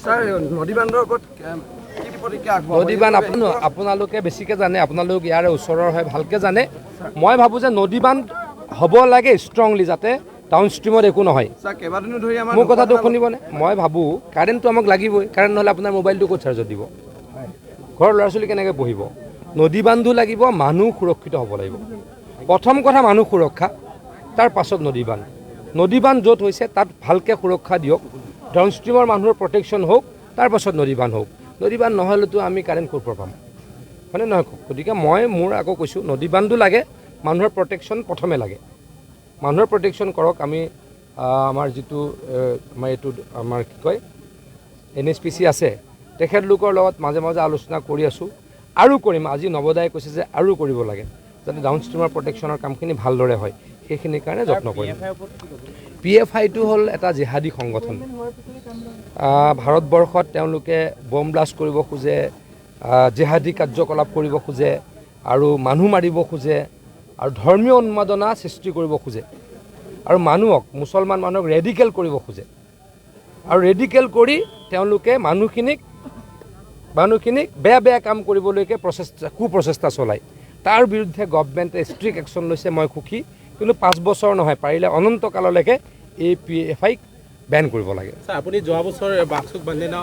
Sir নদী বান্ধৰ ওপৰত কি প্ৰতিক্ৰিয়া আগবঢ়াব নদী বান্ধ আপোনালোকে বেছিকৈ জানে আপোনালোক ইয়াৰে ওচৰৰ হয় ভালকৈ জানে মই ভাবোঁ যে নদী বান্ধ হ'ব লাগে ষ্ট্ৰংলি যাতে ডাউন ষ্ট্ৰীমত একো নহয় স্যাৰ কেইবাদিনো ধৰি আমাৰ মোৰ কথাটো শুনিবনে মই ভাবোঁ কাৰেণ্টটো আমাক লাগিবই কাৰেণ্ট নহ'লে আপোনাৰ মোবাইলটো ক'ত চাৰ্জত দিব ঘৰৰ ল'ৰা ছোৱালী কেনেকৈ পঢ়িব নদী বান্ধো লাগিব মানুহ সুৰক্ষিত হ'ব লাগিব প্ৰথম কথা মানুহ সুৰক্ষা তাৰ পাছত নদী বান্ধ য'ত হৈছে তাত ভালকৈ সুৰক্ষা দিয়ক ডাউন ষ্ট্ৰীমৰ মানুহৰ প্ৰটেকশ্যন হওক তাৰ পাছত নদী বান্ধ হওক নদী বান্ধ নহ'লেতো আমি কাৰেণ্ট ক'ৰ পৰা পাম হয়নে নহয় গতিকে মই মোৰ আকৌ কৈছোঁ নদী বান্ধো লাগে মানুহৰ প্ৰটেকশ্যন প্ৰথমে লাগে মানুহৰ প্ৰটেকশ্যন কৰক আমি আমাৰ যিটো আমাৰ এইটো আমাৰ কি কয় NHPC আছে তেখেতলোকৰ লগত মাজে মাজে আলোচনা কৰি আছোঁ আৰু কৰিম আজি নৱদায়ে কৈছে যে আৰু কৰিব লাগে যাতে ডাউন ষ্ট্ৰীমৰ প্ৰটেকশ্যনৰ কামখিনি ভালদৰে হয় সেইখিনিৰ কাৰণে যত্ন কৰিম PFIটো হ'ল এটা জিহাদী সংগঠন ভাৰতবৰ্ষত তেওঁলোকে বম ব্লাষ্ট কৰিব খোজে জিহাদী কাৰ্যকলাপ কৰিব খোজে আৰু মানুহ মাৰিব খোজে আৰু ধৰ্মীয় উন্মাদনা সৃষ্টি কৰিব খোজে আৰু মুছলমান মানুহক ৰেডিকেল কৰিব খোজে আৰু ৰেডিকেল কৰি তেওঁলোকে মানুহখিনিক বেয়া বেয়া কাম কৰিবলৈকে কুপ্ৰচেষ্টা চলায় তাৰ বিৰুদ্ধে গভৰ্ণমেণ্টে ষ্ট্ৰিক্ট একশ্যন লৈছে মই সুখী কিন্তু 5 বছৰ নহয় পাৰিলে অনন্তকাললৈকে এই PFIক বেন কৰিব লাগে আপুনি যোৱা বছৰ বাক্সুক বান্ধি ন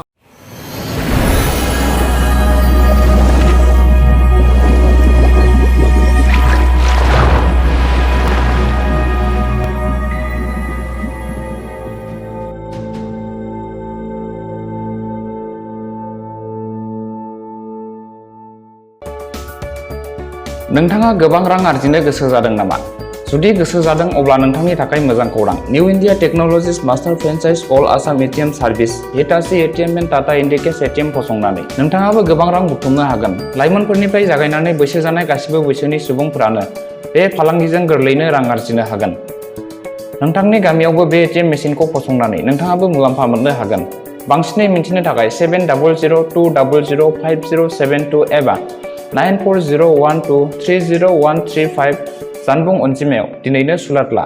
नोंथाङा गोबां रां आर्जिनो गोसो जादों नामा? जुदि गोसो जादों अब्ला नोंथांनि थाखाय मोजां खौरां। New India technologies master franchise all Assam ATM service Hitachi ATM and Tata Indicash ATM फसंनानै नोंथाङाबो गोबां रां बुथुमनो हागोन। लाइमोनफोरनिफ्राय जागायनानै बैसो जानाय गासिबो बैसोनि सुबुंफोरानो बे फालांगिजों गोरलैनो रां आर्जिनो हागोन। नोंथांनि गामियावबो बे ATM मेसिनखौ फसंनानै नोंथाङाबो मुलाम्फा मोननो हागोन। बांसिनै मिन्थिनो थाखाय 7002005072 एबा 9401230135 जानबुं अनजिमायाव दिनैनो सुलाद ला।